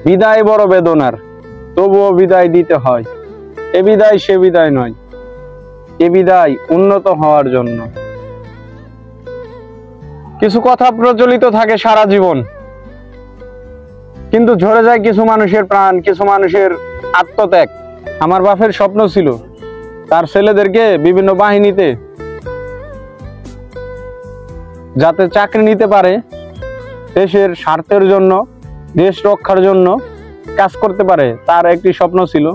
বিদায় বড় বেদনার, তবুও বিদায় দিতে হয়। এ বিদায় সে বিদায় নয়, এ বিদায় উন্নত হওয়ার জন্য। কিছু কথা প্রচলিত থাকে সারা জীবন, কিন্তু ঝরে যায় কিছু মানুষের প্রাণ, কিছু মানুষের আত্মত্যাগ। আমার বাপের স্বপ্ন ছিল তার ছেলেদেরকে বিভিন্ন বাহিনীতে যাতে চাকরি নিতে পারে, দেশের স্বার্থের জন্য, দেশ রক্ষার জন্য কাজ করতে পারে, তার একটি স্বপ্ন ছিল।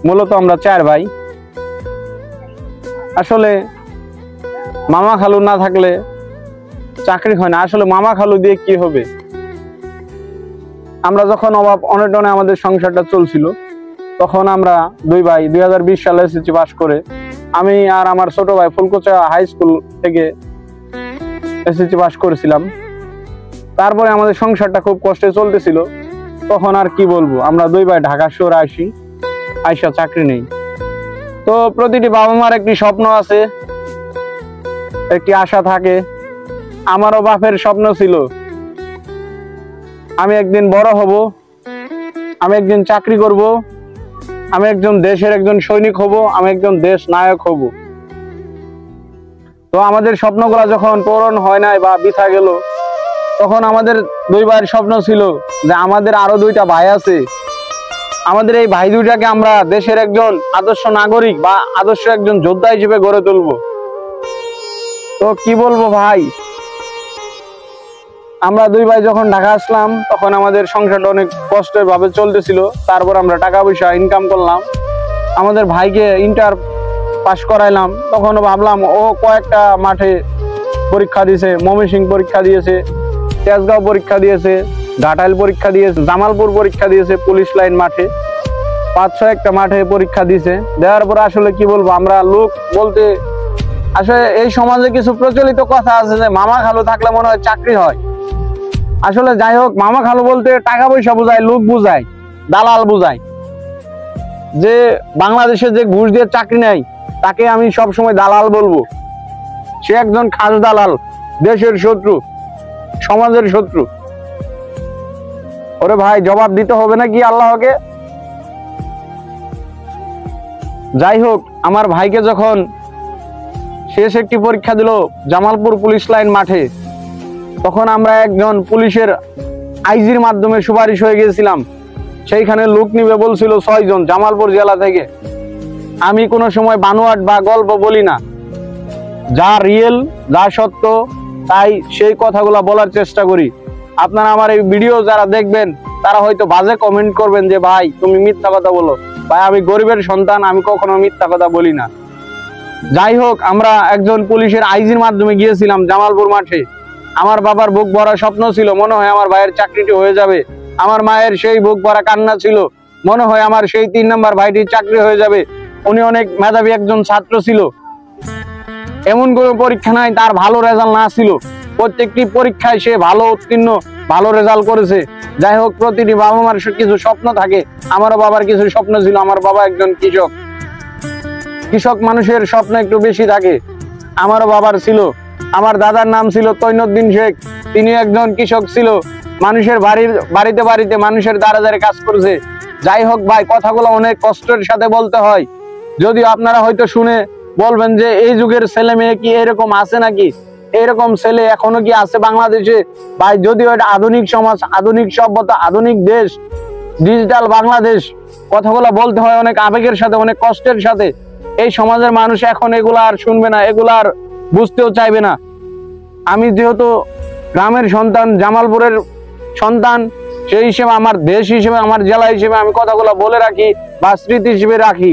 মূলত আমরা 4 ভাই। আসলে মামা খালু না থাকলে চাকরি হয় না। আসলে মামা খালু দিয়ে কি হবে? আমরা যখন অভাব অনটনে আমাদের সংসারটা চলছিল, তখন আমরা 2 ভাই 2020 সালে এসএসসি পাস করে, আমি আর আমার ছোট ভাই ফুলকুচা হাই স্কুল থেকে এসএসসি পাস করেছিলাম। তারপরে আমাদের সংসারটা খুব কষ্টে চলতেছিল। তখন আর কি বলবো, আমরা 2 ভাই ঢাকা শহরে আইসা চাকরি নেই। তো প্রতিটি বাবা মার একটি স্বপ্ন আছে, একটি আশা থাকে। আমারও বাপের স্বপ্ন ছিল আমি একদিন বড় হব, আমি একদিন চাকরি করব, আমি একজন দেশের একজন সৈনিক হব, আমি একজন দেশ নায়ক হব। তো আমাদের স্বপ্নগুলো যখন পূরণ হয় নাই বা বৃথা গেল, তখন আমাদের 2 ভাইয়ের স্বপ্ন ছিল যে আমাদের আরো 2টা ভাই আছে, আমাদের এই ভাই 2টাকে আমরা দেশের একজন আদর্শ নাগরিক বা আদর্শ একজন যোদ্ধা হিসেবে গড়ে তুলব। তো কি বলবো ভাই, আমরা 2 ভাই যখন ঢাকা আসলাম, তখন আমাদের সংসারটা অনেক কষ্টের ভাবে চলতেছিল। তারপর আমরা টাকা পয়সা ইনকাম করলাম, আমাদের ভাইকে ইন্টার পাস করাইলাম। তখন ভাবলাম ও কয়েকটা মাঠে পরীক্ষা দিয়েছে, ময়মনসিংহ পরীক্ষা দিয়েছে, তেজগাঁও পরীক্ষা দিয়েছে, ঘাটাইল পরীক্ষা দিয়েছে, জামালপুর পরীক্ষা দিয়েছে, পুলিশ লাইন মাঠে 5-6টা মাঠে পরীক্ষা দিয়েছে। দেওয়ার পর আসলে কি বলবো, আমরা লোক বলতে আসলে এই সমাজে কিছু প্রচলিত কথা আছে যে মামা খালু থাকলে মনে হয় চাকরি হয়। আসলে যাই হোক, মামা খালু বলতে টাকা পয়সা বোঝায়, লোক বোঝায়, দালাল বোঝায়। যে বাংলাদেশে যে ঘুষ দিয়ে চাকরি নেয় তাকে আমি সব সময় দালাল বলবো। সে একজন খাস দালাল, দেশের শত্রু, সমাজের শত্রু। ওরে ভাই, জবাব দিতে হবে নাকি আল্লাহকে? যাই হোক, আমার ভাইকে যখন শেষ একটি পরীক্ষা দিল জামালপুর পুলিশ লাইন মাঠে, তখন আমরা একজন পুলিশের আইজির মাধ্যমে সুপারিশ হয়ে গেছিলাম। সেইখানে লোক নিবে বলছিল 6 জন জামালপুর জেলা থেকে। আমি কোনো সময় বানোয়াট বা গল্প বলি না, যা রিয়েল, যা সত্য, তাই সেই কথাগুলো বলার চেষ্টা করি। আপনারা আমার এই ভিডিও যারা দেখবেন তারা হয়তো বাজে কমেন্ট করবেন যে ভাই তুমি মিথ্যা কথা বলো। ভাই, আমি গরিবের সন্তান, আমি কখনো মিথ্যা কথা বলি না। যাই হোক, আমরা একজন পুলিশের আইজির মাধ্যমে গিয়েছিলাম জামালপুর মাঠে। আমার বাবার বুক ভরা স্বপ্ন ছিল, মনে হয় আমার ভাইয়ের চাকরিটি হয়ে যাবে। আমার মায়ের সেই বুক ভরা কান্না ছিল, মনে হয় আমার সেই 3 নম্বর ভাইটির চাকরি হয়ে যাবে। উনি অনেক মেধাবী একজন ছাত্র ছিল, এমন কোনো পরীক্ষা নাই তার ভালো রেজাল্ট না ছিল। প্রত্যেকটি পরীক্ষায় সে ভালো উত্তীর্ণ, ভালো রেজাল্ট করেছে। যাই হোক, প্রতিটি বাবা মার কিছু স্বপ্ন থাকে। আমারও বাবার কিছু স্বপ্ন ছিল। আমার বাবা একজন কৃষক মানুষের স্বপ্ন একটু বেশি থাকে। আমারও বাবার ছিল। আমার দাদার নাম ছিল তৈনুদ্দিন শেখ, তিনি একজন কৃষক ছিল, মানুষের বাড়িতে বাড়িতে মানুষের দ্বারে দ্বারে কাজ করেছে। যাই হোক ভাই, কথাগুলো অনেক কষ্টের সাথে বলতে হয়। যদিও আপনারা হয়তো শুনে বলবেন যে এই যুগের ছেলে মেয়ে কি এরকম আছে নাকি, এরকম ছেলে এখনো কি আছে বাংলাদেশে? ভাই, যদিও এটা আধুনিক সমাজ, আধুনিক সভ্যতা, আধুনিক দেশ, ডিজিটাল বাংলাদেশ, কথাগুলো বলতে হয় অনেক আবেগের সাথে, অনেক কষ্টের সাথে। এই সমাজের মানুষ এখন এগুলা আর শুনবে না, এগুলা আর বুঝতেও চাইবে না। আমি যেহেতু গ্রামের সন্তান, জামালপুরের সন্তান, সেই হিসেবে আমার দেশ হিসেবে, আমার জেলা হিসেবে আমি কথাগুলো বলে রাখি বা স্মৃতি হিসেবে রাখি।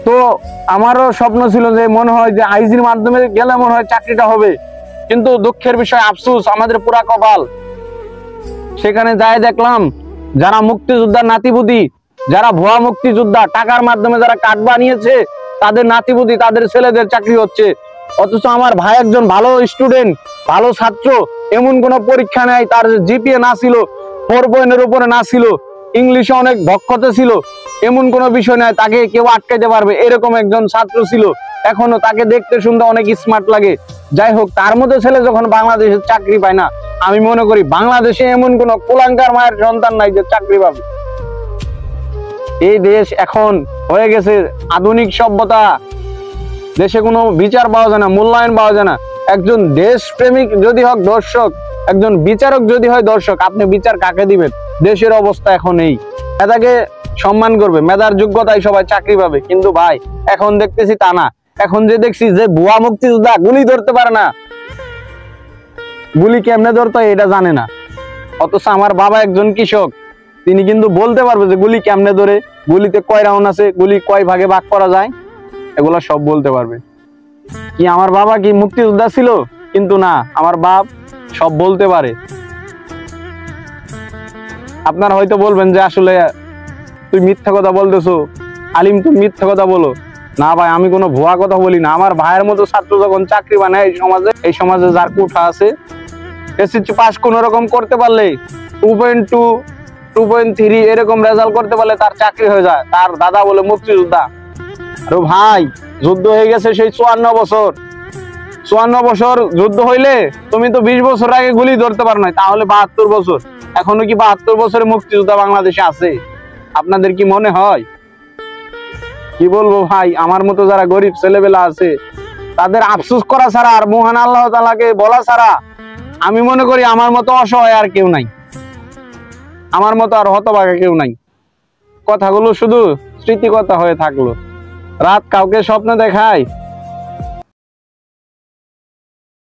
তো আমারও স্বপ্ন ছিল যে মনে হয় যে আইজির মাধ্যমে গেলে মনে হয় চাকরিটা হবে, কিন্তু দুঃখের বিষয়, আফসোস, আমাদের পুরা কপাল। সেখানে যাই দেখলাম যারা মুক্তিযোদ্ধার নাতিপুতি, যারা ভুয়া মুক্তিযোদ্ধা, টাকার মাধ্যমে যারা কার্ড বানিয়েছে, তাদের নাতিপুতি, তাদের ছেলেদের চাকরি হচ্ছে। অথচ আমার ভাই একজন ভালো স্টুডেন্ট, ভালো ছাত্র, এমন কোনো পরীক্ষা নেই তার জিপিএ না ছিল, 4 উপরে না ছিল, ইংলিশে অনেক দক্ষতা ছিল, এমন কোনো বিষয় নয় তাকে কেউ আটকাইতে পারবে, এরকম একজন ছাত্র ছিল। এখনো তাকে দেখতে শুনতে অনেক স্মার্ট লাগে। যাই হোক, তার মতো ছেলে যখন বাংলাদেশে চাকরি পায় না, আমি মনে করি বাংলাদেশে এমন কোন কুলাঙ্কার মায়ের সন্তান নাই যে চাকরি পাবে। এই দেশ এখন হয়ে গেছে আধুনিক সভ্যতা, দেশে কোনো বিচার পাওয়া যায় না, মূল্যায়ন পাওয়া যায় না। একজন দেশপ্রেমিক যদি হোক দর্শক, একজন বিচারক যদি হয় দর্শক, আপনি বিচার কাকে দিবেন? দেশের অবস্থা এখন এই। মেধাকে সম্মান করবে, মেধার যোগ্যতায় সবাই চাকরি পাবে, কিন্তু ভাই এখন দেখতেছি তা না। এখন যে দেখছি যে ভুয়া মুক্তিযোদ্ধা গুলি ধরতে পারে না, গুলি কেমনে ধরতে হয় এটা জানে না। অথচ আমার বাবা একজন কৃষক, তিনি কিন্তু বলতে পারবে যে গুলি কেমনে ধরে, গুলিতে কয় রাউন্ড আছে, গুলি কয় ভাগে ভাগ করা যায়, এগুলা সব বলতে পারবে। কি আমার বাবা কি মুক্তিযোদ্ধা ছিল? কিন্তু না, আমার বাপ সব বলতে পারে। আপনারা হয়তো বলবেন যে আসলে তুই মিথ্যা কথা বলতেছো, আলিম তুমি মিথ্যা কথা বলো। না ভাই, আমি কোনো ভুয়া কথা বলি না। আমার ভাইয়ের মতো ছাত্র যখন চাকরি বানায় এই সমাজে যার কোঠা আছে, এসএসসি পাস কোন রকম করতে পারলে 2.2 2.3 এরকম রেজাল্ট করতে পারলে তার চাকরি হয়ে যায়। তার দাদা বলে মুক্তিযোদ্ধা। আরে ভাই, যুদ্ধ হয়ে গেছে সেই 54 বছর। 54 বছর যুদ্ধ হইলে তুমি তো 20 বছর আগে গুলি ধরতে পারো না, তাহলে 72 বছর। এখনো কি 72 বছরের মুক্তিযোদ্ধা বাংলাদেশে আছে? আপনাদের কি মনে হয়? কি বলবো ভাই, আমার মতো যারা গরিব ছেলেবেলা আছে তাদের আফসোস করা ছাড়া আর মহান আল্লাহ তাআলাকে বলা ছাড়া আমি মনে করি আমার মতো অসহায় আর কেউ নাই, আমার মতো আর হতভাগা কেউ নাই। কথাগুলো শুধু স্মৃতি কথা হয়ে থাকলো। রাত কাউকে স্বপ্ন দেখায়,